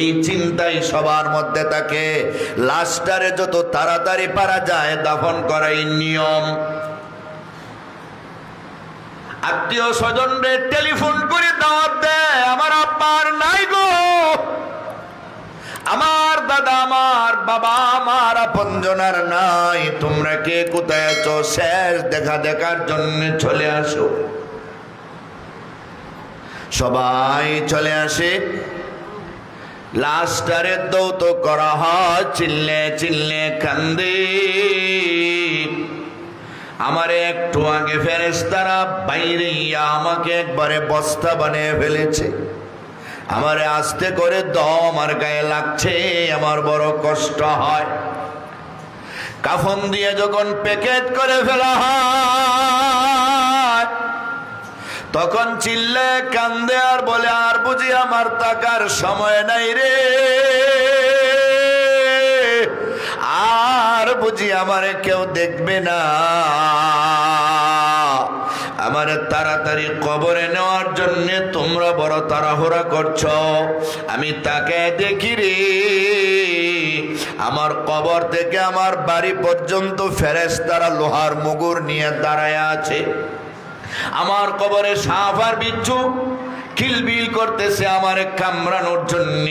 এই চিন্তাই সবার মধ্যে থাকে। লাশটারে যত তাড়াতাড়ি পারা যায় দাফন করাই নিয়ম। আত্মীয় স্বজনরে টেলিফোন করে দাওয়াত দেয়, আমার আব্বার নাই গো, আমার দাদা, আমার বাবা, আমার আপনজনার নাই, তোমরা কে কোথায় আছো, শেষ দেখা দেখার জন্য চলে আসো। সবাই চলে আসে, লাশটারে দৌত করা হয়, চিল্লে চিল্লে কান্দে। আমারে একটু আগে ফেরেশতারা বাইরে আমাকে একবারে বস্তা বানিয়ে ফেলেছে, আমারে আস্তে করে দম আর গায়ে লাগছে, আমার বড় কষ্ট হয়। কাফন দিয়ে যখন প্যাকেট করে ফেলা হয় তখন চিল্লে কান্দে আর বলে, আর বুঝি আমার টাকার সময় নাই রে, আর বুঝি আমারে কেউ দেখবে না, আমারে তাড়াতাড়ি কবরে নেওয়ার জন্য তোমরা বড় তাড়াহুড়া করছো। আমি তাকে দেখি রে, আমার কবর থেকে আমার বাড়ি পর্যন্ত ফেরেশতারা লোহার মুগুর নিয়ে দাঁড়ায় আছে। আমার কবরে সাপ আর বিচ্ছু কিলবিল করতেছে আমারে কামড়ানোর জন্য।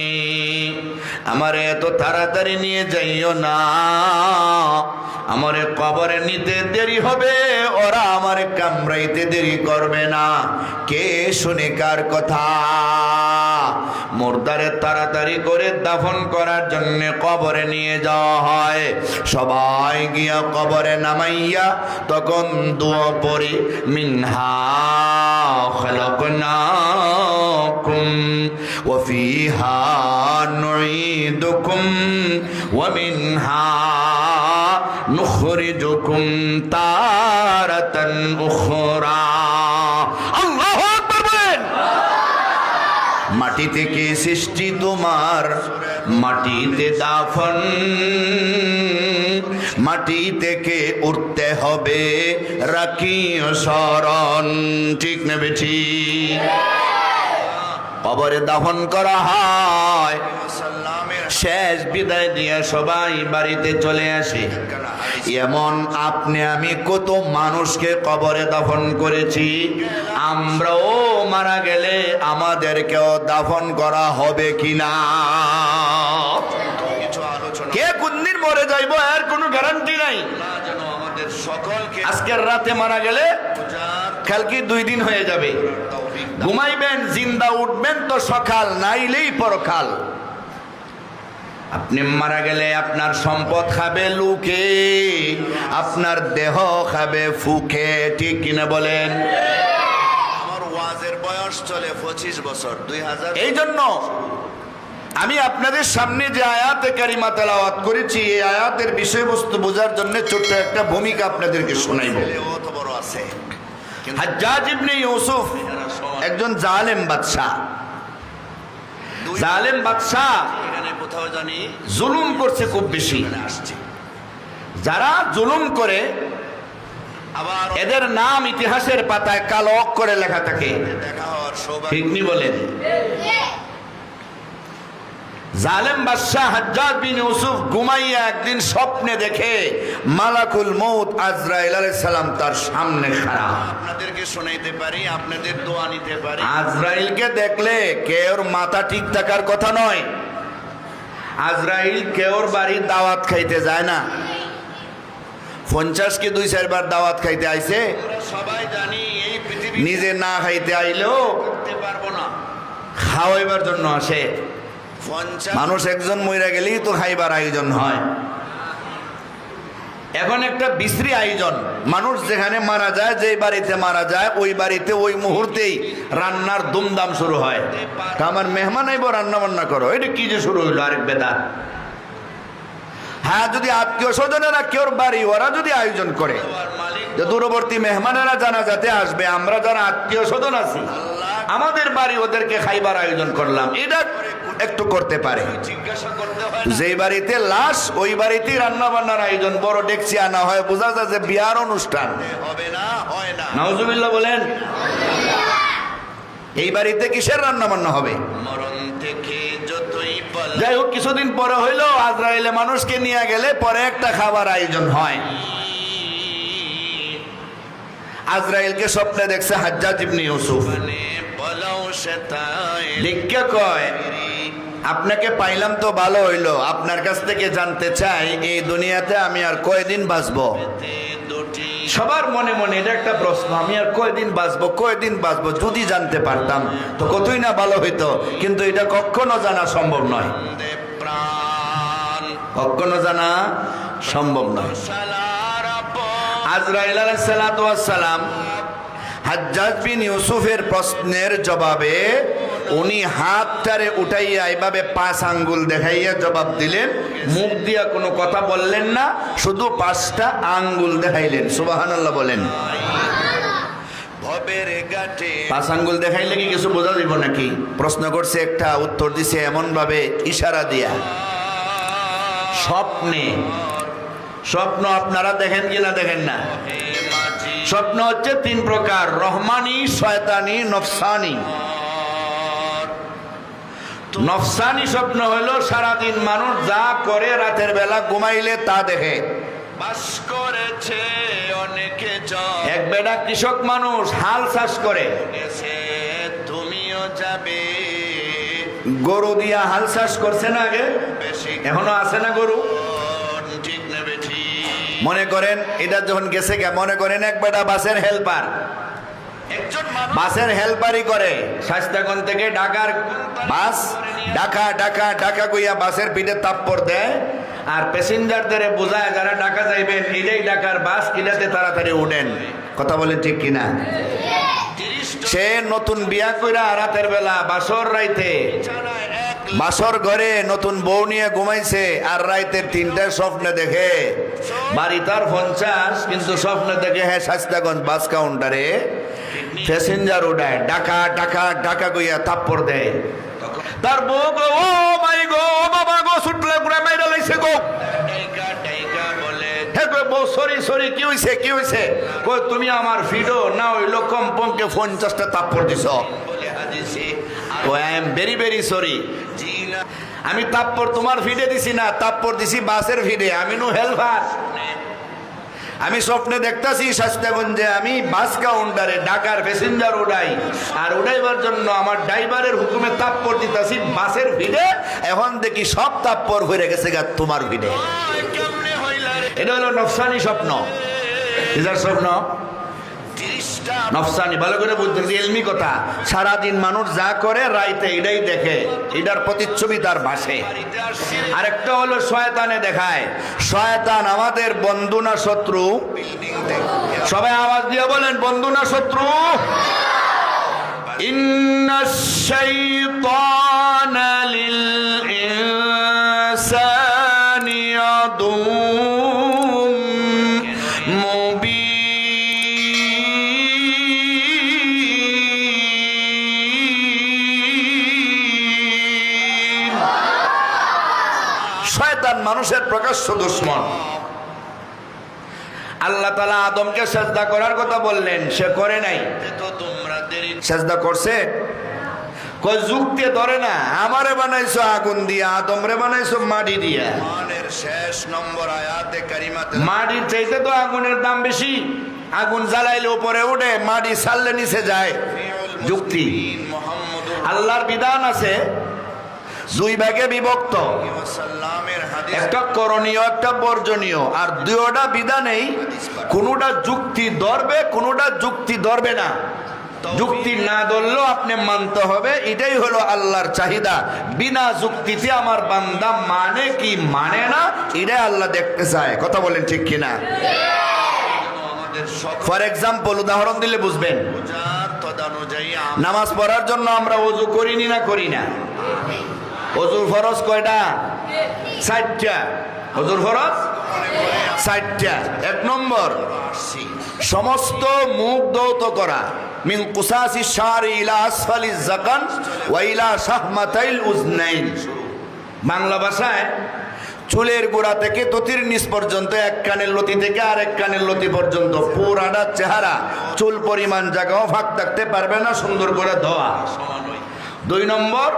আমারে এত তাড়াতাড়ি নিয়ে যাইও না, আমারে কবরে নিতে দেরি হবে, ওরা আমারে কামড়াইতে দেরি করবে না। কে শুনে কার কথা? মুর্দারে তাড়াতাড়ি করে দাফন করার জন্য কবরে নিয়ে যাওয়া হয়। সবাই গিয়া কবরে নামাইয়া তখন দোয়া পড়ে, মিনহা খালাকনাকুম ওয়া ফিহা নুঈদুকুম ওয়া মিনহা নুখরিজুকুম তারাতান উখরা। আল্লাহু আকবার বলেন। মাটি থেকে সৃষ্টি তোমার, মাটিতে দাফন, মাটি থেকে উঠতে হবে রাখিও শরণ। ঠিক না বেঠি? কবরে দাফন করা হয়, শেষ বিদায় দিয়ে সবাই বাড়িতে চলে আসে। এমন আপনি আমি কত মানুষকে কবরে দাফন করেছি, আমরাও মারা গেলে আমাদেরকেও দাফন করা হবে কিনা? কে কোনদিন মরে যাইব এর কোনো গ্যারান্টি নাই। আজকের রাতে মারা গেলে কালকে 2 দিন হয়ে যাবে। ঘুমাইবেন, জিন্দা উঠবেন তো সকাল, নাইলেই পরকাল। আপনি মারা গেলে আপনার সম্পদ খাবে লোকে, আপনার দেহ খাবে ফুকে। ঠিক কিনা বলেন? আমার ওয়াজের বয়স চলে 25 বছর, 2000। এই জন্য আমি আপনাদের সামনে যে আয়াতে কারিমা তেলাওয়াত করেছি, এই আয়াতের বিষয়বস্তু বোঝার জন্য ছোট্ট একটা ভূমিকা আপনাদেরকে শোনাইব। হাজ্জাজ ইবনে ইউসুফ একজন জালেম বাদশা। জালেম বাদশা জুলুম করছে খুব বেশি। যারা জুলুম করে এদের নাম ইতিহাসের পাতায় কালো অক্ষরে লেখা থাকে। ঠিক নি বলেন? জালেম বাদশা হাজ্জাজ বিন ইউসুফ ঘুমাইয়া একদিন স্বপ্নে দেখে মালাকুল মউত আজরাইল আলাইহিস সালাম তার সামনে খাড়া। আপনাদেরকে শোনাইতে পারি, আপনাদের দোয়া নিতে পারি। আজরাইলকে দেখলে কেউর মাথা ঠিক থাকার কথা নয়। আজরাইল কেউর বাড়ি দাওয়াত খাইতে যায় না। 50 কে 2-4 বার দাওয়াত খাইতে আইছে। সবাই জানি এই পৃথিবী নিজে না খাইতে আইলেও করতে পারবো না, খাওয়াইবার জন্য আসে। মানুষ একজন মইরা গেলেই তো খাইবার আয়োজন হয়। এখন একটা বিশ্রী আয়োজন। মানুষ যেখানে মারা যায়, যে বাড়িতে মারা যায়, ওই বাড়িতে ওই মুহূর্তেই রান্নার দুমদাম শুরু হয়। আমার মেহমান আইব, রান্না বান্না করো। এটা কি যে শুরু হইলো আরেক বেদা। হ্যাঁ, যদি আত্মীয় স্বজনেরা কেউর বাড়ি ওরা যদি আয়োজন করে যে দূরবর্তী মেহমানেরা জানাজাতে আসবে, আমরা যারা আত্মীয় স্বজন আছি আমাদের বাড়ি ওদেরকে খাইবার আয়োজন করলাম, এটা একটু করতে পারে। যেই বাড়িতে লাশ ওই বাড়িতেই রান্না বান্নার আয়োজন, বড় ডেকচি আনা হয়, বোঝা যায় যে বিয়ার অনুষ্ঠান হবে না, হয় না। নাউজুবিল্লাহ বলেন। এই বাড়িতে কিসের রান্না বান্না হবে? মরণ থেকে যতই যাই হোক, কিছুদিন পরে হইলো আজরাইলে মানুষকে নিয়ে গেলে পরে একটা খাবার আয়োজন হয়। আজরাইলকে স্বপ্নে দেখছে হাজ্জাজ ইবনে ইউসুফ। ভিক্ষা কয়, আপনাকে পাইলাম তো ভালো হইলো, আপনার কাছ থেকে জানতে চাই এই দুনিয়াতে আমি আর কয়দিন বাঁচবো। সবার মনে মনে এটা একটা প্রশ্ন, আমি আর কয়দিন বাঁচবো, কয়দিন বাঁচবো, যদি জানতে পারতাম তো কতই না ভালো হইতো, কিন্তু এটা কখনো জানা সম্ভব নয়, কখনো জানা সম্ভব নয়। আজরাইল আলাইহিস সালাতু ওয়াস সালাম হাজ্জাজ বিন ইউসুফের প্রশ্নের জবাবে উনি হাতটারে উঠাইয়া এইভাবে 5 আঙ্গুল দেখাইয়া জবাব দিলেন, মুখ দিয়া কোনো কথা বললেন না, শুধু 5টা আঙ্গুল দেখাইলেন। সুবহানাল্লাহ বলেন। 5 আঙ্গুল দেখাইলে কি কিছু বোঝা যাবে নাকি? প্রশ্ন করছে একটা, উত্তর দিছে এমন ভাবে ইশারা দিয়া। স্বপ্নে, স্বপ্ন আপনারা দেখেন কিনা দেখেন না? স্বপ্ন হচ্ছে 3 প্রকার, রহমানি, শয়তানি, নফসানি। নফসানি স্বপ্ন হলো সারাদিন মানুষ যা করে রাতের বেলা ঘুমাইলে তা দেখে। বাস করেছে অনেকে, এক বেটা কৃষক মানুষ হাল চাষ করে, তুমিও যাবে। গরু দিয়া হাল চাষ করছে না আগে, এখনো আছে না গরু? মনে করেন এটা যখন গেছে, মনে করেন এক বেটা বাসের হেল্পার, বাসের হেল্পারই করে, শাস্তাগঞ্জ থেকে ঢাকার বাস, ঢাকা ঢাকা ঢাকা কইয়া বাসের পিঠে তাপ্পর দেয় আর প্যাসেঞ্জারদের বোঝায় যারা ঢাকা যাইবেন এটাই ঢাকার বাস, কিনাতে তাড়াতাড়ি উঠেন। কথা বলেন ঠিক কিনা? সে নতুন বিয়া কইরা রাতের বেলা বাসর রাইতে বাসর ঘরে নতুন বউ নিয়ে ঘুমাইছে আর রাইতে 3টার স্বপ্নে দেখে বাড়ি তার 50, কিন্তু স্বপ্নে দেখে হ্যাঁ শাস্তাগঞ্জ বাস কাউন্টারে প্যাসেঞ্জার উঠায়, ঢাকা ঢাকা ঢাকা কইয়া থাপ্পড় দেয়। তার বউ গো, ও মাই গো, বাবা গো, ছুটলে পুরা মাইরা লাইছে গো। হ্যাঁ গো বউ, সরি সরি, কি হইছে কি হইছে? কই তুমি আমার ভিডিও না হইলো কমপক্ষে 50টা থাপ্পড় দিছ। I am very very sorry, আমি থাপ্পড় তোমার ভিডে দিছি না, থাপ্পড় দিছি বাসের ভিডে, আমি নো হেল্পার। আমি স্বপ্নে দেখতাছি শাস্তাগঞ্জে আমি বাস কাউন্টারে ঢাকার প্যাসেঞ্জার উড়াই, আর উড়াইবার জন্য আমার ড্রাইভারের হুকুমে থাপ্পড় দিতাছি বাসের ভিডে। এখন দেখি সব থাপ্পড় হয়ে গেছে গা তোমার ভিডে। এটা হলো নফসানি স্বপ্ন। কিসের স্বপ্ন? নফসানি। ভালো করে বুঝতেন, ইলমি কথা। সারাদিন মানুষ যা করে রাইতে এটাই দেখে, এটার প্রতিচ্ছবি তার ভাসে। আরেকটা হলো শয়তানে দেখায়। শয়তান আমাদের বন্ধু না শত্রু? সবাই আওয়াজ দিয়ে বলেন, বন্ধু না শত্রু? ইন্নাশ শাইতানা লিল ইনসানি আদুউম মুবিন। শয়তান মানুষের প্রকাশ্য দুশমন। আল্লাহ তাআলা আদমকে সেজদা করার কথা বললেন, সে করে নাই। সেজদা করছে? কই যুক্তি ধরে না। আমারে বানাইছো আগুন দিয়া, আদমরে বানাইছো মাটি দিয়া। শেষ নম্বর আয়াতে কারিমাতে মাটির চাইতে তো আগুনের দাম বেশি। আগুন জ্বালাইলে উপরে উঠে, মাটি ছাড়লে নিচে যায়। যুক্তি। আল্লাহর বিধান আছে 2 ভাগে বিভক্ত, একটা করণীয় একটা বর্জনীয়, আর 2টা বিধানেই কোনোটা যুক্তি ধরবে, কোনোটা যুক্তি ধরবে না। যুক্তি না ধরলেও আপনি মানতে হবে, এটাই হলো আল্লাহর চাহিদা। বিনা যুক্তিতে আমার বান্দা মানে কি মানে না, এটাই আল্লাহ দেখতে চায়। কথা বলেন ঠিক কিনা? ফর এক্সাম্পল, উদাহরণ দিলে বুঝবেন। নামাজ পড়ার জন্য আমরা ওযু করিনি না করি না? ওযুর ফরজ কয়টা? 4টা। ওযুর ফরজ 4টা। 1 নম্বর, সমস্ত মুখ ধৌত করা, মিন কুসাসি শারি ইলা আসফালিজ যাকান ওয়া ইলা শাহমাতাইল উজনাইন। বাংলা ভাষায় চুলের গোড়া থেকে ততির নিচ পর্যন্ত, 1 কানের লতি থেকে আরেক কানের লতি পর্যন্ত পুরাটা চেহারা চুল পরিমাণ জায়গাও ফাঁক থাকতে পারবে না, সুন্দর করে ধোয়া। 2 নম্বর,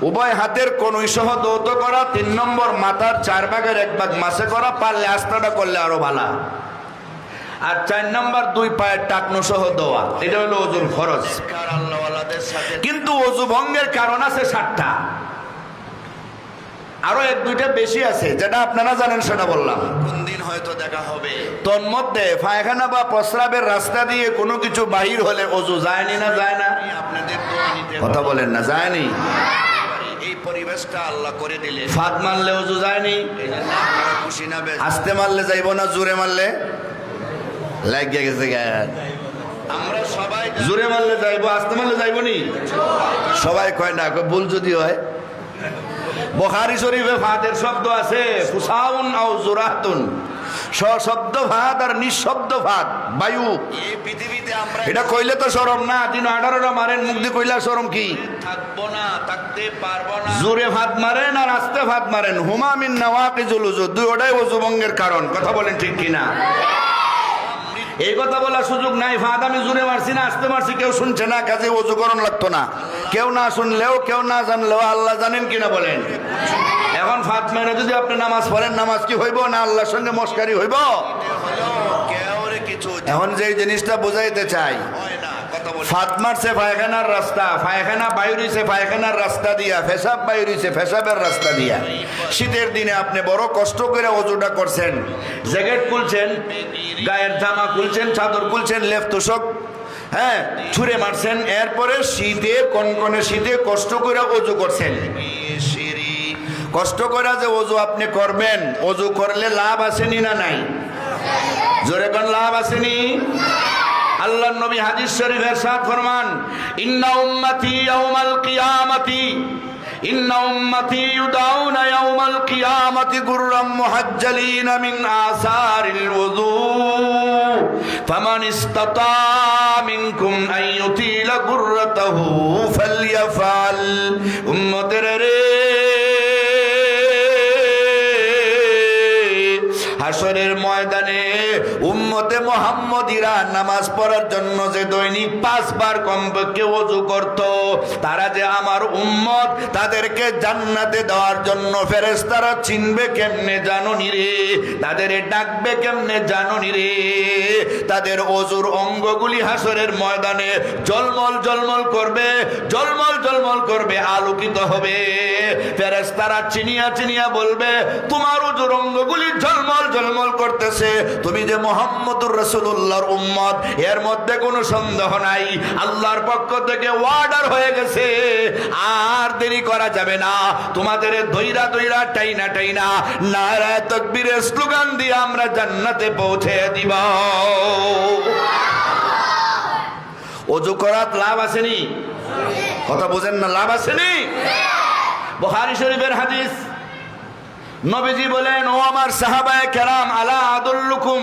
উভয় হাতের কনুই সহ দৌত করা, 3 নম্বর মাথার 4 ভাগের 1 ভাগ মাসে করা, পারলে আস্তাটা করলে আরো ভালো। আর 4 নম্বর 2 পায়ের টাকনো সহ দোয়া, এটা হলো ওজুর ফরজ। কিন্তু ওজু ভঙ্গের কারণ আছে 7টা, আরো 1-2টা বেশি আছে, যেটা আপনারা জানেন সেটা বললাম। কোন দিন হয়তো দেখা হবে। তোর মধ্যে পায়খানা বা প্রস্রাবের রাস্তা দিয়ে কোনো কিছু বাহির হলে ওজু যায়নি না যায় না? আপনাদের কথা বলেন না, যায়নি? এই পরিবেশটা আল্লাহ করে দিলে ফাত মারলে ওজু যায়নি? খুশি না? আস্তে মারলে যাইব না জোরে মারলে লাগিয়ে গেছে গায়ে? আমরা সবাই জোরে মারলে যাইবো, আস্তে মারলে যাইবো নি? সবাই কয় না, ভুল যদি হয়। বুখারী শরীফে ফাতের শব্দ আছে ফুসাউন আও জুরাতুন, সশব্দ ফাত আর নিঃশব্দ ফাত বায়ু। এই পৃথিবীতে আমরা এটা কইলে তো শরম না, দিন 18টা মারেন মুখ দিয়ে কইলা শরম কি? থাকবো না, থাকতে পারবো না। জোরে ফাত মারেন আর আস্তে ফাত মারেন, হুমা মিন নাওয়াকিজুল ওযু, দুইটাই ওযু ভঙ্গের কারণ। কথা বলেন ঠিক কিনা? এই কথা বলার সুযোগ নাই। ফাঁদ আমি জোরে মারছি না আস্তে মারছি কেউ শুনছে না, কাজে ওযু করণ লাগতো না। কেউ না শুনলেও কেউ না জানলেও আল্লাহ জানেন কিনা বলেন? এখন ফাঁদ মেরে যদি আপনি নামাজ পড়েন, নামাজ কি হইব না আল্লাহর সঙ্গে মস্কারি হইব? এখন যে জিনিসটা বুঝাইতে চাই, ফাত মারছে পায়খানার রাস্তা, পায়খানা বাইর হইছে পায়খানার রাস্তা দিয়া, পেশাব বাইর হইছে পেশাবের রাস্তা দিয়া। শীতের দিনে আপনি বড় কষ্ট করে ওযুটা করছেন, জ্যাকেট খুলছেন, গায়ের জামা খুলছেন, চাদর খুলছেন, লেপ তোষক ছুঁড়ে মারছেন, এরপরে শীতে কনকনে শীতে কষ্ট করে ওযু করছেন। কষ্ট করে যে ওযু আপনি করবেন, ওযু করলে লাভ আসেনি না নাই? জোরে কোন লাভ আসেনি? আল্লাহর নবী হাদিস শরীফে ইরশাদ ফরমান, ইন্না উম্মতি ইয়াউমাল কিয়ামাতি ইন্না উম্মতি ইউদাউনা ইয়াউমাল কিয়ামাতি গুররাম মুহাজ্জালিনা মিন আসারিল ওযু ফামান ইসতাতা মিনকুম আন ইউতিলা গুররাতাহু ফালইয়াফআল। উম্মতের রে, হাসরের ময়দানে উম্মতে মুহাম্মদীরা নামাজ পড়ার জন্য যে দৈনিক 5 বার কমপক্ষে ওযু করত, তারা যে আমার উম্মত, তাদেরকে জান্নাতে দেওয়ার জন্য ফেরেশতারা চিনবে কেমনে জানোনি রে? তাদের ডাকবে কেমনে জানোনি রে? তাদের ওযুর অঙ্গগুলি হাসরের ময়দানে জলমল জলমল করবে, জলমল জলমল করবে, আলোকিত হবে। ফেরেশতারা চিনিয়া চিনিয়া বলবে, তোমার ওযুর অঙ্গগুলি জলমল জলমল করতেছে, তুমি যে মুহাম্মদুর রাসূলুল্লাহর উম্মত, এর মধ্যে কোনো সন্দেহ নাই। আল্লাহর পক্ষ থেকে অর্ডার হয়ে গেছে, আর দেরি করা যাবে না, তোমাদের দইরা দইরা টাইনা টাইনা নারায়ে তাকবীরের স্লোগান দিয়ে আমরা জান্নাতে পৌঁছে দিব। ওযু করার লাভ আসেনি? কথা বুঝেন না? লাভ আসেনি? বুখারী শরীফের হাদিস, নবীজি বলেন, ও আমার সাহাবায়ে কেরাম, আলা আদুল্লুকুম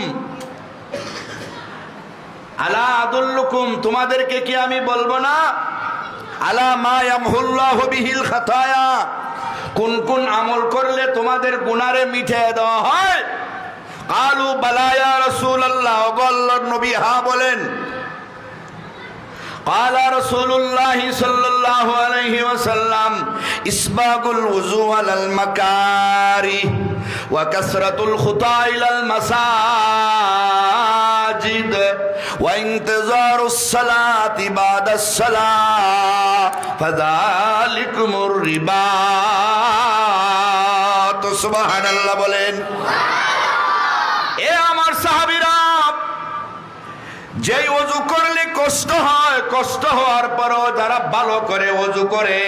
আলা আদুল্লুকুম, তোমাদেরকে কি আমি বলবো না? আলা মা ইয়ামহুল্লাহু বিহিল খাতায়া, কোন কোন আমল করলে তোমাদের গুনারে মিটে দেওয়া হয়? কালু বালা ইয়া রাসূলুল্লাহ, ও আল্লাহর নবী হ্যাঁ বলেন। قال رسول الله صلى الله عليه وسلم إسباغ الوضوء على المكاره وكثرة الخطى إلى المساجد وانتظار الصلاة بعد الصلاة فذلكم الرباط। سبحان الله বলেন। এ আমার সাহাবীরা, যেই ওযু করলে কষ্ট হয়, কষ্ট হওয়ার পরও যারা ভালো করে ওযু করে,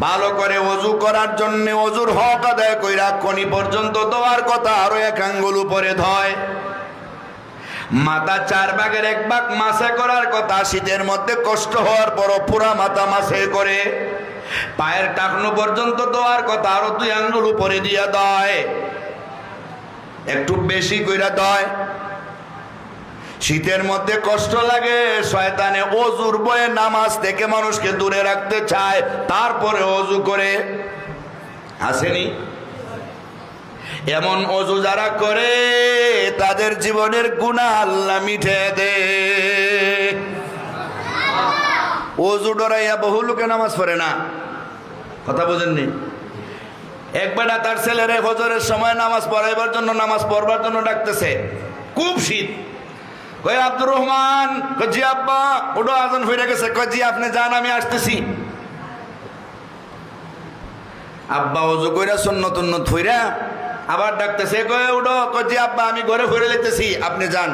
ভালো করে ওযু করার জন্য ওযুর হক আদায় কইরা কনি পর্যন্ত দেওয়ার কথা, আরো 1 আঙ্গুল উপরে ধয়, মাথা 4 ভাগের 1 ভাগ মাসে করার কথা, শীতের মধ্যে কষ্ট হওয়ার পরও পুরা মাথা মাসে করে, পায়ের টাকনো পর্যন্ত দেওয়ার কথা, আরো 2 আঙ্গুল উপরে দিয়ে দেয়, একটু বেশি কইরা দেয়। শীতের মধ্যে কষ্ট লাগে, শয়তানে ওযুর ভয়ে নামাজ থেকে মানুষকে দূরে রাখতে চায়, তারপরে ওযু করে। আসেনি? এমন ওযু যারা করে তাদের জীবনের গুনাহ আল্লাহ মিটে দেয়। ওযু ডরাইয়া বহু লোকে নামাজ পড়ে না। কথা বুঝেননি? একবার তার ছেলেরে ফজরের সময় নামাজ পড়াইবার জন্য, নামাজ পড়বার জন্য ডাকতেছে। খুব শীত। কই আব্দুর রহমান, কই জি আব্বা, ওটা আজান হয়ে গেছে। কই জি আপনি যান, আমি আসতেছি। আব্বা ওযু কইরা সুন্নত উন্নত হইরা আবার ডাকতেছে। কই ওটা, কই জি আব্বা আমি ঘরে ফিরে লইতেছি, আপনি যান।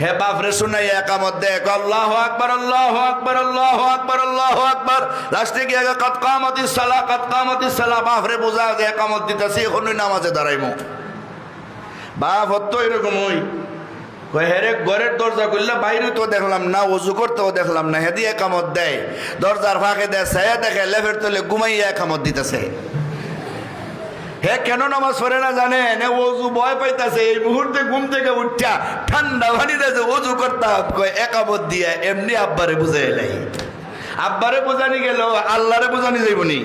হে বাপরে শুনাই একামত দেয়, আল্লাহু আকবার আল্লাহু আকবার আল্লাহু আকবার আল্লাহু আকবার। লাস্টে গিয়ে কাদ কামাতিস সালাহ কাদ কামাতিস সালাহ। বাপরে বোঝা যে একামত দিতেছি, এখনই নামাজে দাঁড়াইমু। বাপ হতো এরকম ওই হেরে ঘরের দরজা খুললে বাইরে তো দেখলাম না, ওযু করতেও দেখলাম না, হেদি একামত দেয়। দরজার ফাঁকে দেয়, ছায়া দেখে লেফের তলে ঘুমাইয়া একামত দিতেছে। হে কেন নামাজ পড়ে না জানেন? ওযু ভয় পাইতেছে। এই মুহূর্তে ঘুম থেকে উঠা ঠান্ডা পানি দিয়েছে, ওযু করতাম একামত দিয়ে এমনি আব্বারে বুঝাই এলাই। আব্বারে বোঝানি গেল, আল্লাহরে বোঝানি যাইবনি।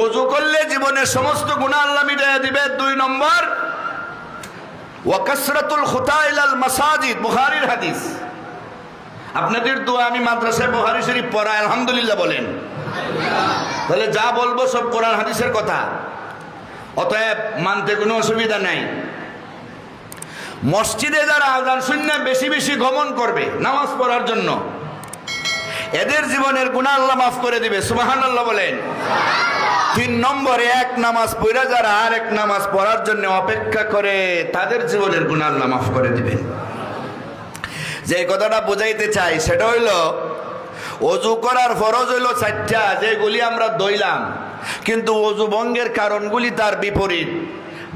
ওযু করলে জীবনের সমস্ত গুনাহ আল্লাহ মিটাইয়া দিবে। 2 নম্বর, ওয়া কাসরাতুল খুতা ইলাল মাসাজিদ, বুখারীর হাদিস। আপনাদের দোয়া আমি মাদ্রাসায় বুখারী শরীফ পড়াই, আলহামদুলিল্লাহ বলেন। তাহলে যা বলবো সব কোরআন হাদিসের কথা, অতএব মানতে কোনো অসুবিধা নাই। মসজিদে যারা আযান শুনে বেশি বেশি গমন করবে নামাজ পড়ার জন্য, এদের জীবনের গুনাহ আল্লাহ মাফ করে দিবে। সুবহানাল্লাহ বলেন। 3 নম্বরে, এক নামাজ পড়া যারা আরেক নামাজ পড়ার জন্য অপেক্ষা করে, তাদের জীবনের গুনাহ আল্লাহ মাফ করে দিবেন। যে কথাটা বুঝাইতে চাই সেটা হইল, ওযু করার ফরজ হইল 4টা, যেগুলি আমরা দইলাম, কিন্তু ওযু ভঙ্গের কারণগুলি তার বিপরীত।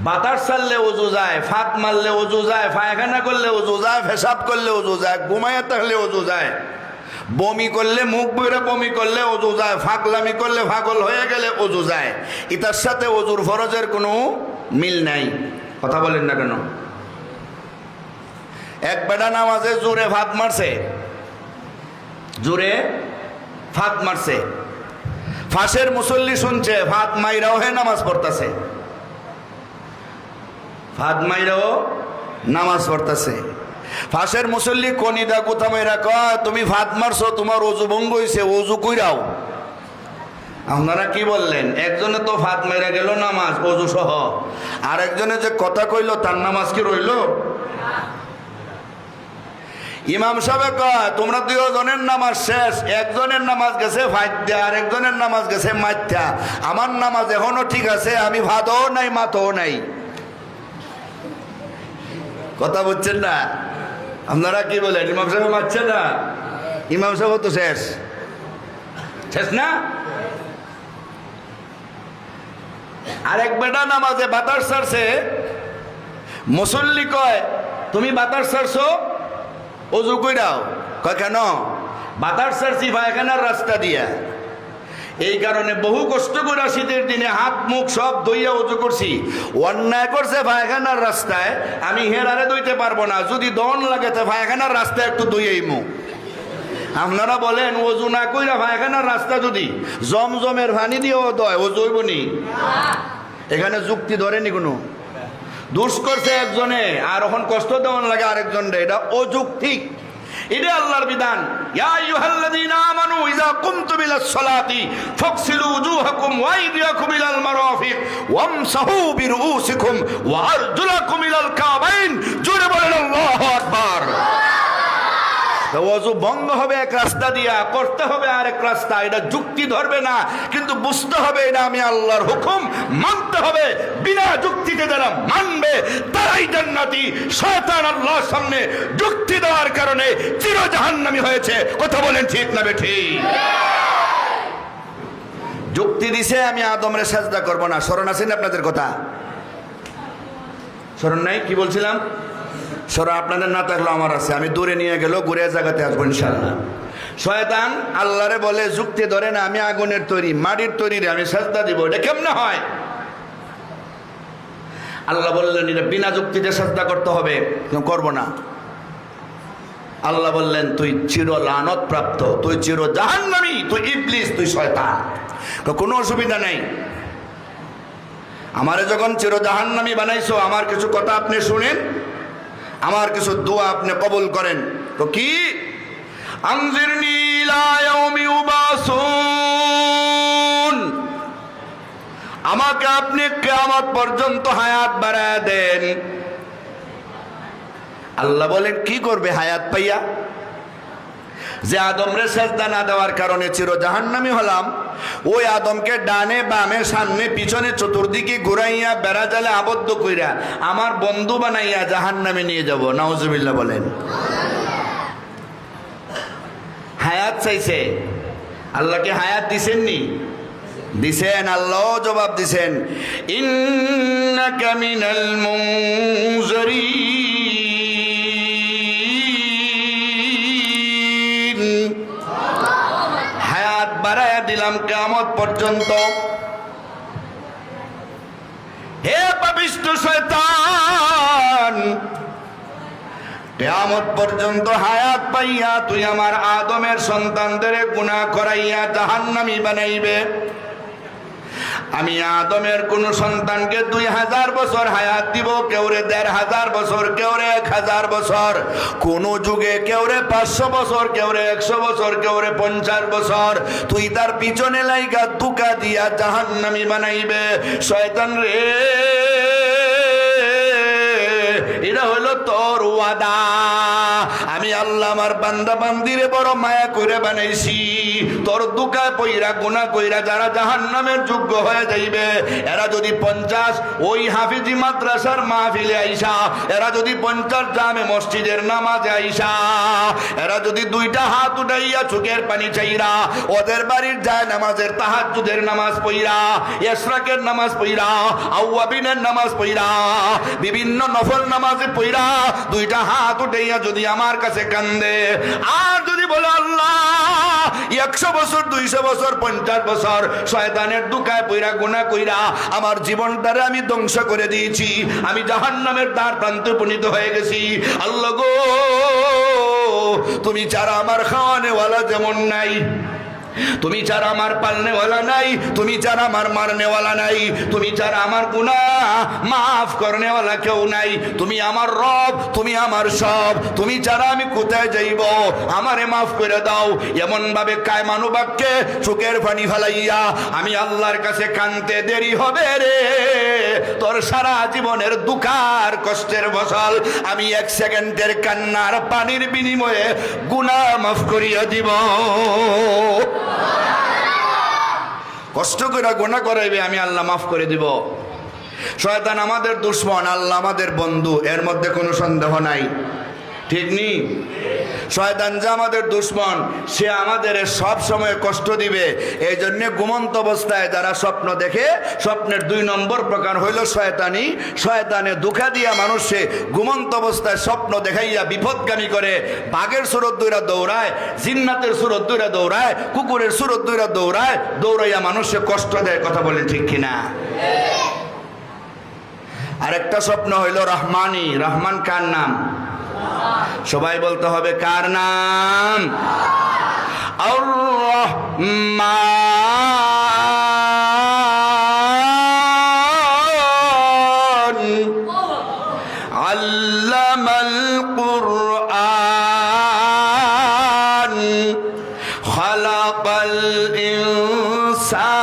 বাতাস ছাড়লে ওযু যায়, ফাঁক মারলে ওযু যায়, পায়খানা করলে ওযু যায়, পেশাব করলে ওযু যায়, ঘুমাইয়া থাকলে ওযু যায়, বমি করলে, মুখ বইরা বমি করলে ওযু যায়, ফাগলামি করলে, পাগল হয়ে গেলে ওযু যায়। এটার সাথে ওযুর ফরজের কোনো মিল নাই। কথা বলেন না কেন? এক বেটা নামাজে জোরে ফাঁক মারছে, জোরে ফাঁক মারছে। ফাঁসের মুসল্লি শুনছে, ফাঁক মাইরাও হে নামাজ পড়তেছে, ফাঁক মাইরাও নামাজ পড়তেছে। ফাঁসের মুসল্লি কনিদা কোথা মাইরা কয়, তুমি ফাঁক মারছো, তোমার ওযু ভঙ্গ হইছে, ওযু কইরাও। আপনারা কি বললেন? একজনে তো ফাঁক মাইরা গেল নামাজ ওযু সহ, আর একজনে যে কথা কইলো তার নামাজ কি রইল? ইমাম সাহেব কয়, তোমরা 2 জনের নামাজ শেষ, একজনের নামাজ গেছে ফাইদ্যা, আর একজনের নামাজ গেছে মাথা। আমার নামাজ এখনো ঠিক আছে, আমি ভাতও নাই মাথাও নাই। কথা বুঝছেন না? আপনারা কি বলেন? ইমাম সাহেব মারছে না, ইমাম সাহেব তো শেষ, শেষ না? আরেক বেটা নামাজে বাতাস ছাড়ছে, মুসল্লি কয়, তুমি বাতাস ছাড়ছো, ওযু কইরাও। কয় কেন? বাতাস ছাড়ছি পায়খানার রাস্তা দিয়া, এই কারণে বহু কষ্ট করে শীতের দিনে হাত মুখ সব ধুইয়া ওযু করছি। অন্যায় করছে পায়খানার রাস্তায়, আমি হেরারে ধুইতে পারবো না, যদি দন লাগে তো পায়খানার রাস্তায় একটু ধুইয়াইমু। আপনারা বলেন, ওযু না কইরা পায়খানার রাস্তা যদি জমজমের পানি দিয়েও দয়, ওযু হইব নি? এখানে যুক্তি ধরেনি কোনো। দুষ করছে একজনে, আর এখন কষ্ট দেওয়ান লাগে আরেকজন, এটা অযৌক্তিক। এটা আল্লাহর বিধান। ইয়া আইয়ুহাল্লাযীনা আমানু ইযা কুমতুম ইলাস সালাতি ফাগসিলু ওযুহাকুম ওয়া আইদিয়াকুম ইলাল মারাফিক ওয়ামসাহু বিরুউসিকুম ওয়া আরজুলাকুম ইলাল কাবাইন। জোরে বলেন আল্লাহু আকবার। ওযু ভঙ্গ হবে এক রাস্তা দিয়া, করতে হবে আরেক রাস্তা, এটা যুক্তি ধরবে না, কিন্তু বুঝতে হবে এটা আমি আল্লাহর হুকুম, মানতে হবে। বিনা যুক্তিতে যারা মানবে তারাই জান্নাতি। শয়তান আল্লাহর সামনে যুক্তি দেওয়ার কারণে চির জাহান্নামী হয়েছে। কথা বলেন ঠিক না বেঠিক? যুক্তি দিছে আমি আদমরে সাজদা করব না, স্মরণ আছে না আপনাদের কথা? স্মরণ নাই? কি বলছিলাম? সরা আপনাদের না থাকলেও আমার আছে, আমি দূরে নিয়ে গেল, ঘুরে জায়গাতে আসবো ইনশাআল্লাহ। শয়তান আল্লাহরে বলে, যুক্তি ধরে না, আমি আগুনের তৈরি, মাটির তৈরি, আমি সাজদা দিব, এটা কেমনে হয়? আল্লাহ বললেন এটা বিনা যুক্তিতে সাজদা করতে হবে, করব না। আল্লাহ বললেন তুই চির লানত প্রাপ্ত, তুই চির জাহান্নামী, তুই ইবলিস, তুই শয়তান। কোনো অসুবিধা নাই, আমারে যখন চির জাহান্নামী বানাইছো, আমার কিছু কথা আপনি শুনেন, আমার কিছু দোয়া আপনি কবুল করেন। তো কি? আনজিরনি ইলা ইয়াউমি ইউবাসুন, আমাকে আপনি কিয়ামত পর্যন্ত হায়াত বাড়ায় দেন। আল্লাহ বলেন কি করবে হায়াত পাইয়া? যে আদমরে সেজদা না দেওয়ার কারণে চির জাহান্নামী হলাম, ওই আদমকে ডানে বামে সামনে পিছনে চতুর্দিকে ঘুরাইয়া বেড়া জালে আবদ্ধ কইরা আমার বন্ধু বানাইয়া জাহান্নামে নিয়ে যাব। নাউজুবিল্লাহ বলেন। হায়াত চাইছে, আল্লাহকে হায়াত দিছেননি? দিছেন। আল্লাহ জবাব দিছেন, ইন্নাকা মিনাল মুনজারিন, হায়াত বাড়ায়া দিলাম কিয়ামত পর্যন্ত। হে পাপিষ্ঠ শয়তান, কিয়ামত পর্যন্ত হায়াত পাইয়া তুই আমার আদমের সন্তানদের গুনাহ করাইয়া জাহান্নামী বানাইবে। আমি আদমের কোন সন্তানকে 2000 বছর হায়াত দিব, কেউরে 1500 বছর, কেউরে 1000 বছর, কোন যুগে কেউরে 500 বছর, কেউরে 100 বছর, কেউরে 50 বছর। তুই তার পিছনে লাইগা ধোঁকা দিয়া জাহান্নামী বানাইবে। শয়তান রে, এটা হলো তোর ওয়াদা। আমি আল্লাহ আমার বান্দা বান্দিরে বড় মায়া করে বানাইছি। তোর দুকায় পইরা গুনাহ কইরা যারা জাহান্নামের যোগ্য হয়ে যাইবে, এরা যদি 50 ওই হাফিজি মাদ্রাসার মাহফিলে আইসা, এরা যদি 50 জামে মসজিদের নামাজে আইসা, এরা যদি 2টা হাত উঠাইয়া চোখের পানি চাইরা ওদের বাড়ির যায় নামাজের তাহাজ্জুদের নামাজ পইরা, ইশরাকের নামাজ পইরা, আওয়াবিনের নামাজ পইরা, বিভিন্ন নফল নামাজে পইরা 2টা হাত উঠাইয়া যদি আমার কাছে কান্দে, আর যদি বলে আল্লাহ 100 বছর 200 বছর 50 বছর শয়তানের দুকায় পইরা গুনাহ কইরা আমার জীবনটারে আমি ধ্বংস করে দিয়েছি, আমি জাহান্নামের দ্বার প্রান্তে উপনীত হয়ে গেছি, আল্লাহ গো তুমি ছাড়া আমার খাওয়ানেওয়ালা যেমন নাই, তুমি ছাড়া আমার পালনেওয়ালা নাই, তুমি ছাড়া আমার মারনেওয়ালা নাই, তুমি ছাড়া আমার গুনাহ মাফ করনেওয়ালা কেউ নাই, তুমি আমার রব, তুমি আমার সব, তুমি ছাড়া আমি কোথায় যাইব, আমারে মাফ করে দাও। এমন ভাবে কায়মানু বাক্যে চোখের পানি ফেলাইয়া আমি আল্লাহর কাছে কানতে দেরি হবে রে, তোর সারা জীবনের দুঃখার কষ্টের ফসল আমি 1 সেকেন্ডের কান্নার পানির বিনিময়ে গুনাহ মাফ করিয়া দিব। কষ্ট করে গুনাহ করাইবে, আমি আল্লাহ মাফ করে দিব। শয়তান আমাদের দুশমন, আল্লাহ আমাদের বন্ধু, এর মধ্যে কোনো সন্দেহ নাই, ঠিক নি? শয়তান যে আমাদের দুশমন, সে আমাদের সব সময় কষ্ট দিবে। এই জন্য ঘুমন্ত অবস্থায় যারা স্বপ্ন দেখে, স্বপ্নের 2 নম্বর প্রকার হইল শয়তানি। শয়তানে ধোঁকা দিয়া মানুষে ঘুমন্ত অবস্থায় স্বপ্ন দেখাইয়া বিপদগামী করে, বাঘের সুরত দৌড়া দৌড়ায়, জিন্নাতের সুরত দৌড়া দৌড়ায়, কুকুরের সুরত দৌড়া দৌড়ায়, দৌড়াইয়া মানুষে কষ্ট দেয়। কথা বলেন ঠিক কিনা? আরেকটা স্বপ্ন হইল রহমানি। রহমান কার নাম? সবাই বলতে হবে কার নাম? আর-রহমান আল্লামাল কুরআন খালাকাল ইনসান।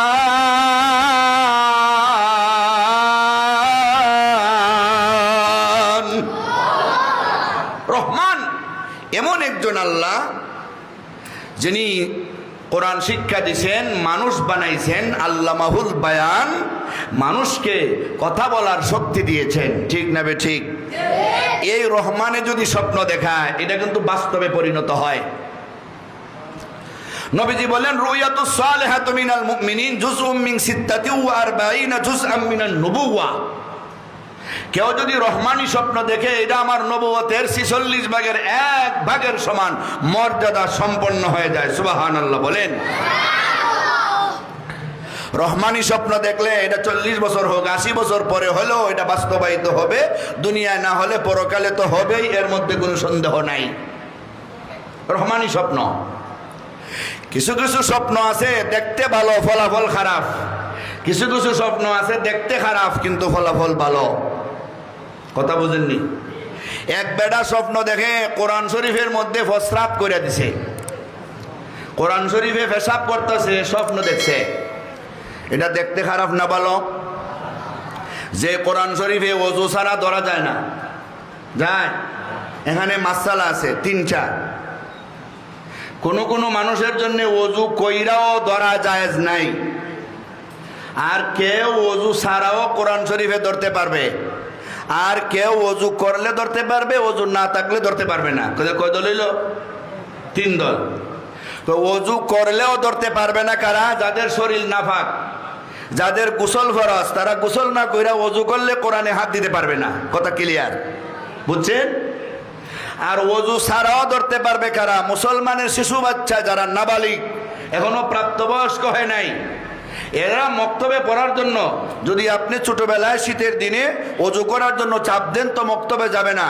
রহমান এমন একজন আল্লাহ যিনি কোরআন শিক্ষা দিয়েছেন, মানুষ বানাইছেন, আল্লামাহুল বায়ান, মানুষকে কথা বলার শক্তি দিয়েছেন। ঠিক না বে ঠিক? এই রহমানে যদি স্বপ্ন দেখায়, এটা কিন্তু বাস্তবে পরিণত হয়। নবীজি বলেন রুয়াতুস সালিহাতু মিনাল মুমিনিন জুজউম মিন 46 জুজআম মিনান নুবুওয়া। কেউ যদি রহমানি স্বপ্ন দেখে, এটা আমার নবুয়তের 46 ভাগের 1 ভাগের সমান মর্যাদা সম্পন্ন হয়ে যায়। সুবহানাল্লাহ বলেন। রহমানি স্বপ্ন দেখলে এটা 40 বছর হোক, 80 বছর পরে হলেও এটা বাস্তবায়িত হবে। দুনিয়ায় না হলে পরকালে তো হবেই, এর মধ্যে কোনো সন্দেহ নাই। রহমানি স্বপ্ন। কিছু কিছু স্বপ্ন আছে দেখতে ভালো, ফলাফল খারাপ। কিছু কিছু স্বপ্ন আছে দেখতে খারাপ কিন্তু ফলাফল ভালো। কথা বুঝেননি? এক বেটা স্বপ্ন দেখে কোরআন শরীফের মধ্যে প্রস্রাব করে দিছে, কোরআন শরীফে পেশাব করতেছে, স্বপ্ন দেখছে। এটা দেখতে খারাপ না ভালো? যে কোরআন শরীফে ওযু ছাড়া ধরা যায় না, যায়। এখানে মাসালা আছে তিনটা। কোনো মানুষের জন্য ওযু কইরাও ধরা জায়েজ নাই, আর কেউ ওযু ছাড়াও কোরআন শরীফে ধরতে পারবে, আর কেউ ওযু করলে ধরতে পারবে, ওযু না থাকলে ধরতে পারবে না। কয় দল হইল? 3 দল। তো ওযু করলেও ধরতে পারবে না কারা? যাদের শরীর নাফাক, যাদের গোসল ফরজ, তারা গোসল না কইরা ওযু করলে কোরআনে হাত দিতে পারবে না। কথা ক্লিয়ার? বুঝছেন? আর ওযু ছাড়াও ধরতে পারবে কারা? মুসলমানের শিশু বাচ্চা যারা নাবালিগ, এখনো প্রাপ্তবয়স্ক হয় নাই, এরা মক্তবে পড়ার জন্য যদি আপনি ছোটবেলায় শীতের দিনে ওযু করার জন্য চাপ দেন তো মক্তবে যাবে না।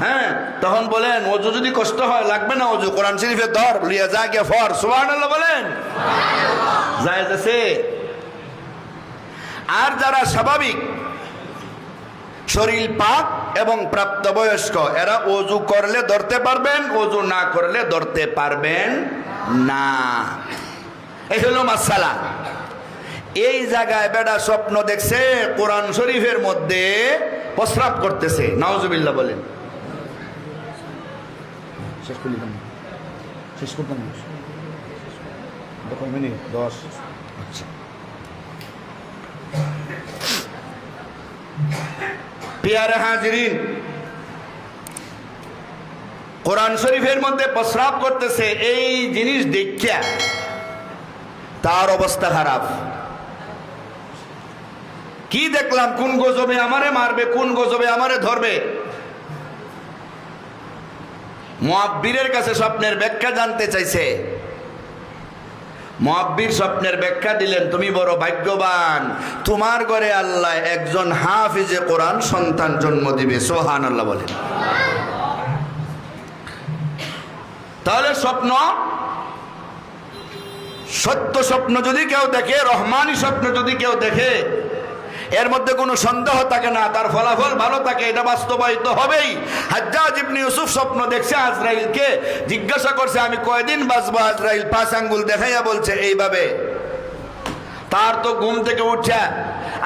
হ্যাঁ, তখন বলেন ওযু যদি কষ্ট হয় লাগবে না ওযু, কোরআন শরীফে ধর, লিয়া যা গিয়া ফর। সুবহানাল্লাহ বলেন। জায়েজ আছে। আর যারা স্বাভাবিক শরীর পাক এবং প্রাপ্তবয়স্ক, এরা ওযু করলে ধরতে পারবেন, ওযু না করলে ধরতে পারবেন না। এই হলো মাসালা। এই জায়গায় বেটা স্বপ্ন দেখছে কোরআন শরীফের মধ্যে প্রস্রাব করতেছে। নাউজুবিল্লাহ বলেন। শেষ করতাম 10। আচ্ছা, প্রিয় হাজিরিন, কোরআন শরীফের মধ্যে প্রস্রাব করতেছে, এই জিনিস দেখিয়া তার অবস্থা খারাপ। কি দেখলাম? কোন গজবে আমারে মারবে, কোন গজবে আমারে ধরবে। মুআব্বিরের কাছে স্বপ্নের ব্যাখ্যা জানতে চাইছে। মুআব্বির স্বপ্নের ব্যাখ্যা দিলেন, তুমি বড় ভাগ্যবান, তোমার ঘরে আল্লাহ একজন হাফিজে কোরআন সন্তান জন্ম দিবে। সুবহানাল্লাহ বলেন। তাহলে স্বপ্ন, সত্য স্বপ্ন যদি কেউ দেখে, রহমানি স্বপ্ন যদি কেউ দেখে, এর মধ্যে কোনো সন্দেহ থাকে না, তার ফলাফল ভালো থাকে, এটা বাস্তবায়িত হবেই। হাজ্জাজ ইবনে ইউসুফ স্বপ্ন দেখছে, আজরাইলকে জিজ্ঞাসা করছে আমি কয়দিন বাঁচবো? আজরাইল 5 আঙ্গুল দেখাইয়া বলছে এইভাবে। তার তো ঘুম থেকে উঠছে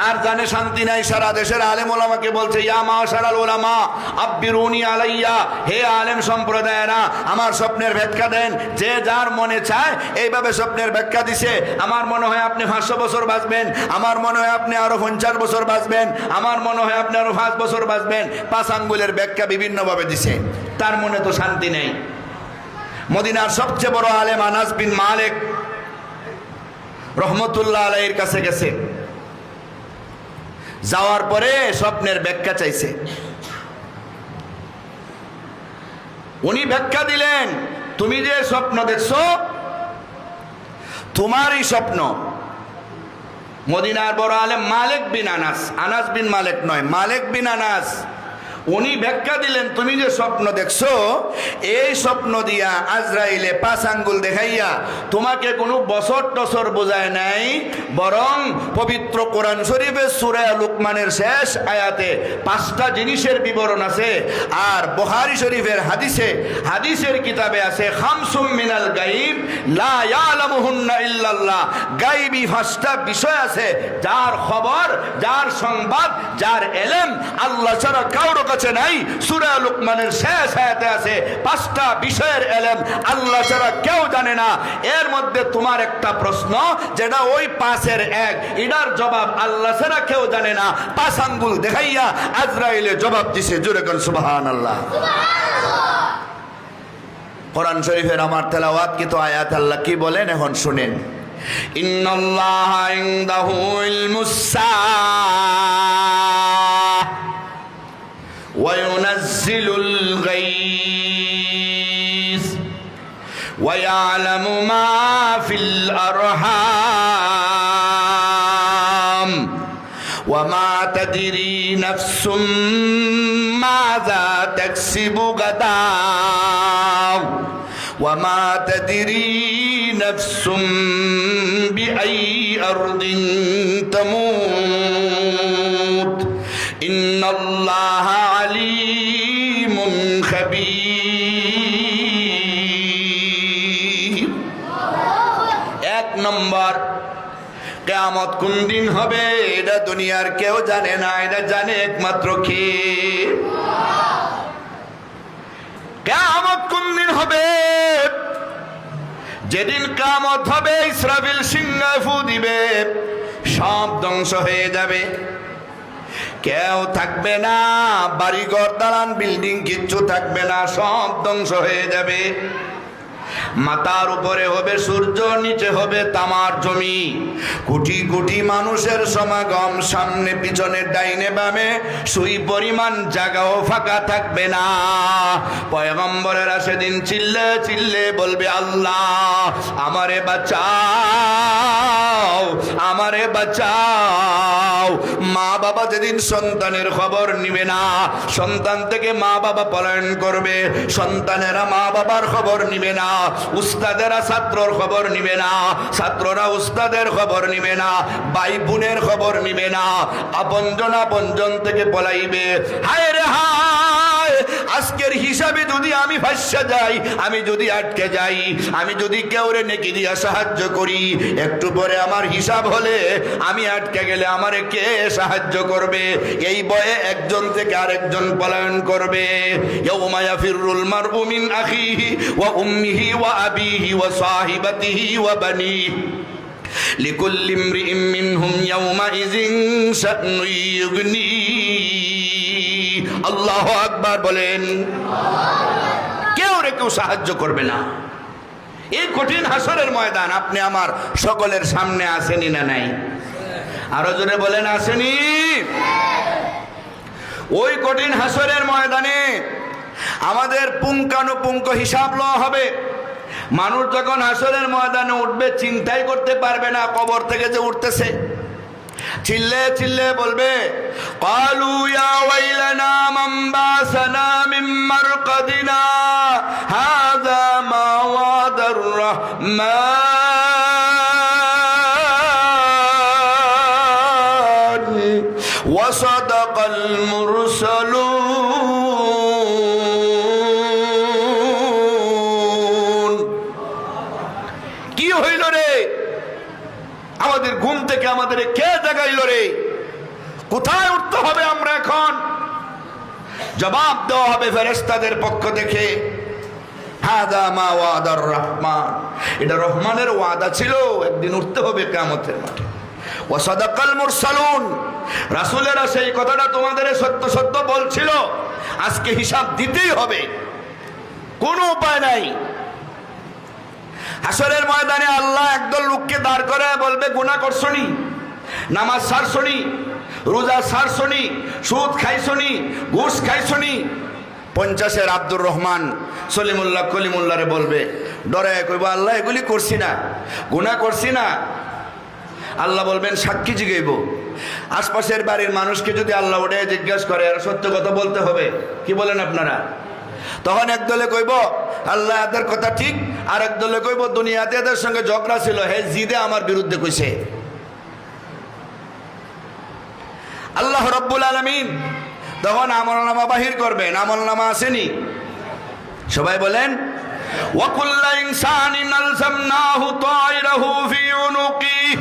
আর জানে শান্তি নাই। সারা দেশের আলেম ওলামাকে বলছে, ইয়া মাশারাল উলামা আব্বিরুনি আলাইয়া, হে আলেম সম্প্রদায়েরা আমার স্বপ্নের ব্যাখ্যা দেন। যে যার মনে চায় এইভাবে স্বপ্নের ব্যাখ্যা দিছে। আমার মনে হয় আপনি 500 বছর বাঁচবেন, আমার মনে হয় আপনি আরো 50 বছর বাঁচবেন, আমার মনে হয় আপনি আরো 5 বছর বাঁচবেন। 5 আঙ্গুলের ব্যাখ্যা বিভিন্নভাবে দিছে, তার মনে তো শান্তি নেই। মদিনার সবচেয়ে বড় আলেম আনাস বিন মালিক রহমতুল্লাহ আলাইহির কাছে গেছে। যাওয়ার পরে স্বপ্নের ব্যাখ্যা চাইছে। উনি ব্যাখ্যা দিলেন, তুমি যে স্বপ্ন দেখছো তোমারই স্বপ্ন। মদিনার বড় আলেম মালিক বিন আনাস, আনাস বিন মালিক নয়, মালিক বিন আনাস, উনি ব্যাখ্যা দিলেন, তুমি যে স্বপ্ন দেখছো এই স্বপ্ন দিয়া আজরাইলে 5 আঙ্গুল দেখাইয়া তোমাকে কোনো বছর টসর বোঝায় নাই, বরং পবিত্র কোরআন শরীফের সূরা লুকমানের শেষ আয়াতে 5টা জিনিসের বিবরণ আছে। আর বুখারী শরীফের হাদিসের কিতাবে আছে, খামসুম মিনাল গায়ব লা ইয়ালামুহুন্না ইল্লাল্লাহ, গায়বী 5টা বিষয় আছে যার খবর, যার সংবাদ, যার ইলম আল্লাহ ছাড়া কারো কাছে নাই। সূরা লুকমানের শেষ আয়াতে আছে 5টা বিষয়ের ইলম আল্লাহ ছাড়া কেউ জানে না। এর মধ্যে তোমার একটা প্রশ্ন যেটা ওই 5-এর 1, এটার জবাব আল্লাহ ছাড়া কেউ জানে না। 5 আঙ্গুল দেখাইয়া আজরাইলে জবাব দিছে। জোরে কোন সুবহানাল্লাহ। কোরআন শরীফের আমার তেলাওয়াতকৃত আয়াত আল্লাহ কি বলেন এখন শুনেন। ইন্নাল্লাহা ইনদাহু ইলমুস সাআহ ওয়া ইউনাজ্জিলুল গায়স ওয়া ইয়ালামু মা ফিল আরহাম ওয়া মা তাদরি নাফসুম মাযা তাকসিবু গাদা ওয়া মা তাদরি নাফসুম বিআই আরদিন তামুত ইন্নাল্লাহা আলী নম্বর, কিয়ামত কোন দিন হবে এটা দুনিয়ার কেউ জানে না, এটা জানে একমাত্র কে? কিয়ামত কোন দিন হবে? যেদিন কিয়ামত হবে ইসরাফিল সিংহায় ফু দিবে, সব ধ্বংস হয়ে যাবে, কেউ থাকবে না, বাড়িঘর দালান বিল্ডিং কিচ্ছু থাকবে না, সব ধ্বংস হয়ে যাবে। মাথার উপরে হবে সূর্য, নিচে হবে তামার জমি, কোটি কোটি মানুষের সমাগম, সামনে পিছনে ডাইনে বামে সুই পরিমাণ জায়গাও ফাঁকা থাকবে না। পয়গম্বরেরা সেদিন চিল্লে চিল্লে বলবে, আল্লাহ আমারে বাঁচাও, আমারে বাঁচাও। মা বাবা যেদিন সন্তানের খবর নিবে না, সন্তান থেকে মা বাবা পলায়ন করবে, সন্তানেরা মা বাবার খবর নিবে না, উস্তাদেরা ছাত্রর খবর নিবে না, ছাত্ররা উস্তাদের খবর নিবে না, ভাই বোনের খবর নিবে না, আপনজন আপনজন থেকে পলাইবে। হায় রে হায়, আজকের হিসাবে যদি আমি ভাসা যাই, আমি যদি আটকে যাই, আমি যদি কেউরে নেকি দিয়া সাহায্য করি, একটু পরে আমার হিসাব হলে আমি আটকে গেলে আমারে কে সাহায্য করবে? এই ভয়ে একজন থেকে আরেকজন পলায়ন করবে। ইয়াউমা ইয়াফিরুল মারউ মিন আখিহি ওয়া উম্মিহি ওয়া আবিহি ওয়া সাহিবাতিহি ওয়া বানিহি লিকুল্লি ইমরিইম মিনহুম ইয়াউমাইযিন শা'নুন ইউগনি। আল্লাহু আকবার বলেন। কেউ রে কেউ সাহায্য করবে না। এই কঠিন হাসরের ময়দান আপনি আমার সকলের সামনে আসেনি না নাই? আরো জোরে বলেন আসেনি? ওই কঠিন হাসরের ময়দানে আমাদের পুঙ্খানুপুঙ্খ হিসাব লওয়া হবে। মানুষ যখন হাসরের ময়দানে উঠবে চিন্তাই করতে পারবে না কবর থেকে যে উঠতেছে। চিল্লে চিল্লে বলবে, ক্বালু ইয়া ওয়াইলানা মান বাসানা মিন মারকাদিনা হাযা মা ওয়াদার রাহমান ওয়া সাদাকাল মুরসালুন। কি হইল রে? আমাদের ঘুম থেকে আমাদের কে জাগাইল রে? কোথায় উঠতে হবে আমরা এখন? জবাব দেওয়া হবে ফেরেশতাদের পক্ষ থেকে, হাযা মা ওয়াদার রহমান, এটা রহমানের ওয়াদা ছিল, একদিন উঠতে হবে কিয়ামতের মাঠে। ওয়া সাদাকাল মুরসালুন, রাসূলেরা সেই কথাটা তোমাদের সত্য সত্য বলছিল, আজকে হিসাব দিতেই হবে, কোনো উপায় নাই। হাসরের ময়দানে আল্লাহ একদল লোককে দাঁড় করে বলবে, গুনাহ করছনি, নামাজ ছাড়ছনি, রোজা ছাড়ছনি, সুদ খাইছনি, ঘুষ খাইছনি। 50-এর আব্দুর রহমান সলিমুল্লাহ কলিমুল্লাহরে বলবে, ডরে কইব, আল্লাহ এগুলি করছি না, গুনাহ করছি না। আল্লাহ বলবেন, সাক্ষী জিগাইব। আশপাশের বাড়ির মানুষকে যদি আল্লাহ ওঠে জিজ্ঞাসা করে, আর সত্য কথা বলতে হবে, কি বলেন আপনারা? তখন একদলে কইব আল্লাহ এদের কথা ঠিক, আর একদলে কইব দুনিয়াতে এদের সঙ্গে ঝগড়া ছিল, হে জিদে আমার বিরুদ্ধে কইছে। আল্লাহ রব্বুল আলামিন তখন আমলনামা বাহির করবেন। আমলনামা আসেনি? সবাই বলেন, ওয়া কুল্লু ইনসানিন আলজামনাহু তায়রাহু ফি উনুকিহি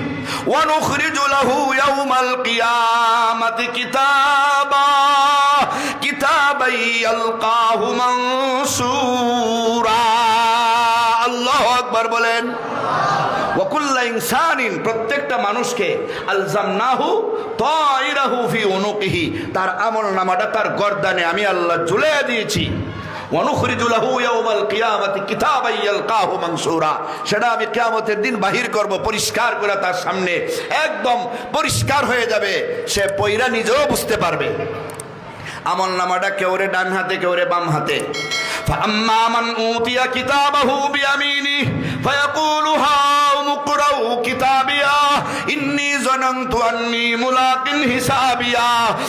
ওয়া নুখরিজু লাহু ইয়াওমাল কিয়ামাতি কিতাবা কিতাবাই ইয়ালকাহু মানসুরা। আল্লাহু আকবার বলেন। ওয়া কুল্লু ইনসানিন, প্রত্যেকটা মানুষকে, আলজামনাহু তায়রাহু ফি উনুকিহি, তার আমলনামাটা তার গর্দানে আমি আল্লাহ ঝুলিয়ে দিয়েছি। ওয়া নুখরিজু লাহু ইয়াওমাল কিয়ামাতি কিতাবাই ইয়ালকাহু মানসুরা, সেটা আমি কিয়ামতের দিন বাহির করব, পরিষ্কার করে তার সামনে একদম পরিষ্কার হয়ে যাবে, সে পয়রা নিজেও বুঝতে পারবে। আমলনামাটা কেউরে ডান হাতে কেউরে বাম হাতে। ফাআম্মা মান উতিয়া কিতাবাহু বিয়ামিনিহি ফায়াকুলু হাউম ইকরাউ কিতাবিয়া ইন্নী যানানতু আন্নী মুলাকিন হিসাবিয়া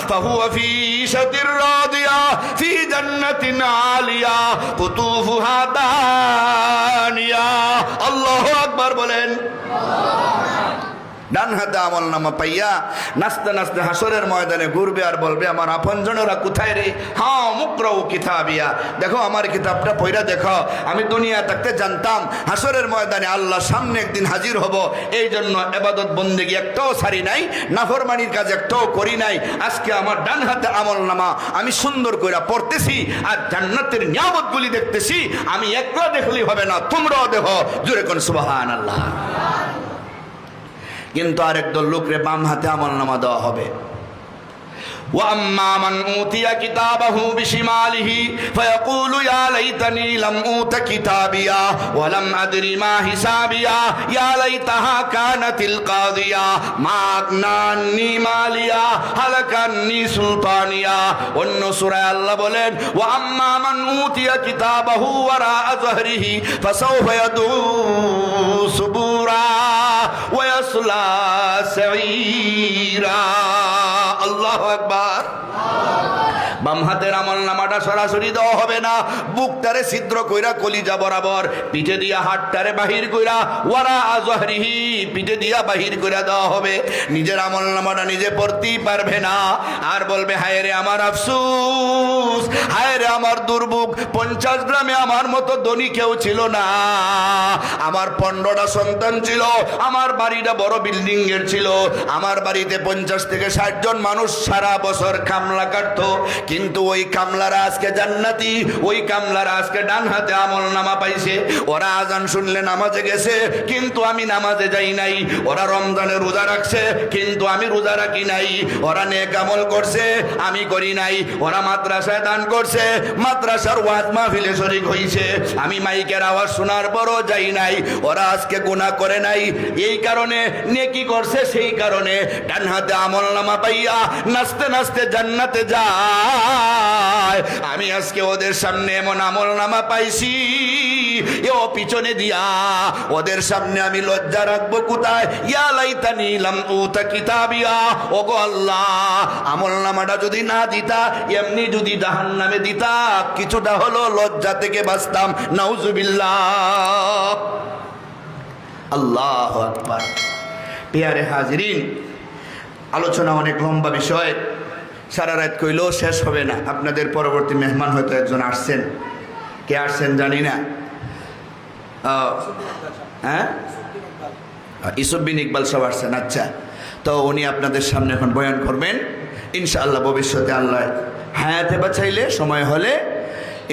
ফাহুয়া ফী ঈশাতির রাদিয়া ফী জান্নাতিন আলিয়া কুতুফুহা দানিয়া। আল্লাহু আকবার বলেন। ডান হাতে আমল নামা পাইয়া নাচতে নাচতে হাসরের ময়দানে ঘুরবে আর বলবে আমার আপনজনেরা কোথায় রে? হ্যাঁ, মুকরাউ কিতাবিয়া, দেখো আমার কিতাবটা পড়া দেখো। আমি দুনিয়া থাকতে জানতাম হাসরের ময়দানে আল্লাহর সামনে একদিন হাজির হব, এই জন্য ইবাদত বন্দেগী একটাও ছাড়ি নাই, নাফরমানির কাজ একটাও করি নাই। আজকে আমার ডান হাতে আমল নামা আমি সুন্দর করে পড়তেছি আর জান্নাতের নিয়ামতগুলি দেখতেছি। আমি একলা দেখলেই হবে না, তোমরাও দেখো। জোরে কোন সুবহানাল্লাহ। কিন্তু আরেক দল লোকরে বাম হাতে আমল নামা দেওয়া হবে। وَأَمَّا مَنْ أُوتِيَ كِتَابَهُ بِشِمَالِهِ فَيَقُولُ يَا لَيْتَنِي لَمْ أُوتَ كِتَابِيَهْ وَلَمْ أَدْرِ مَا حِسَابِيَهْ يَا لَيْتَهَا كَانَتِ الْقَاضِيَةَ مَا أَغْنَىٰ عَنِّي مَالِيَهْ هَلَكَ عَنِّي سُلْطَانِيَهْ। অন্য সূরায় আল্লাহ বলেন وَأَمَّا مَنْ أُوتِيَ كِتَابَهُ وَرَاءَ ظَهْرِهِ فَسَوْفَ يَدْعُو ثُبُورًا وَيَصْلَىٰ سَعِيرًا। আল্লাহু আকবার। বাম হাতের আমল নামাটা সরাসরি দেওয়া হবে না, বুকটারে ছিদ্র কইরা কলিজা বরাবর, পিঠে দিয়া হাতটারে বাহির কইরা ওয়ারা আজহরিহি, পিঠে দিয়া বাহির কইরা দেওয়া হবে। নিজের আমল নামাটা নিজে পড়তেই পারবে না, আর বলবে হায় রে আমার আফসোস, হায় রে আমার দুর্ভোগ, 50 গ্রামে আমার মতো ধনী কেউ ছিল না, আমার 15টা সন্তান ছিল, আমার বাড়িটা বড় বিল্ডিং এর ছিল, আমার বাড়িতে 50 থেকে 60 জন মানুষ সারা বছর কামলা কাটতো, কিন্তু ওই কামলারা আজকে জান্নাতি, ওই কামলারা আজকে ডান হাতে আমল নামা পাইছে। ওরা আজান শুনলে নামাজে গেছে, কিন্তু আমি নামাজে যাই নাই। ওরা রমজানে রোজা রাখছে, কিন্তু আমি রোজা রাখি নাই। ওরা নেক আমল করছে, আমি করি নাই। ওরা মাদ্রাসায় দান করছে, মাদ্রাসার ওয়াজ মাহফিলে শরীক হইছে, আমি মাইকের আওয়াজ শোনার পরও যাই নাই। ওরা আজকে গুনাহ করে নাই, এই কারণে নেকি করছে, সেই কারণে ডান হাতে আমল নামা পাইয়া নাচতে নাচতে জান্নাতে যায়। আমি আজকে ওদের সামনে এমন আমল নামা পাইছি, ও পিছনে দিয়া ওদের সামনে আমি লজ্জা রাখবো কোথায়? ইয়া লাইতানি লাম উতা কিতাবিয়া। ওগো আল্লাহ, আমল নামাটা যদি না দিতা, এমনি যদি জাহান্নামে দিতা, কিছুটা হলো লজ্জা থেকে বাঁচতাম। নাউজুবিল্লাহ। আল্লাহু আকবার। প্রিয় হাজিরিন, আলোচনা অনেক লম্বা বিষয়, সারা রাত কইলেও শেষ হবে না। আপনাদের পরবর্তী মেহমান হয়তো একজন আসছেন, কে আসছেন জানি না। হ্যাঁ, ইউসুফ বিন ইকবাল সাহেব আসছেন। আচ্ছা, তো উনি আপনাদের সামনে এখন বয়ান করবেন ইনশাআল্লাহ। ভবিষ্যতে আল্লাহ হায়াতে বাঁচাইলে, সময় হলে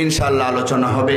ইনশাআল্লাহ আলোচনা হবে।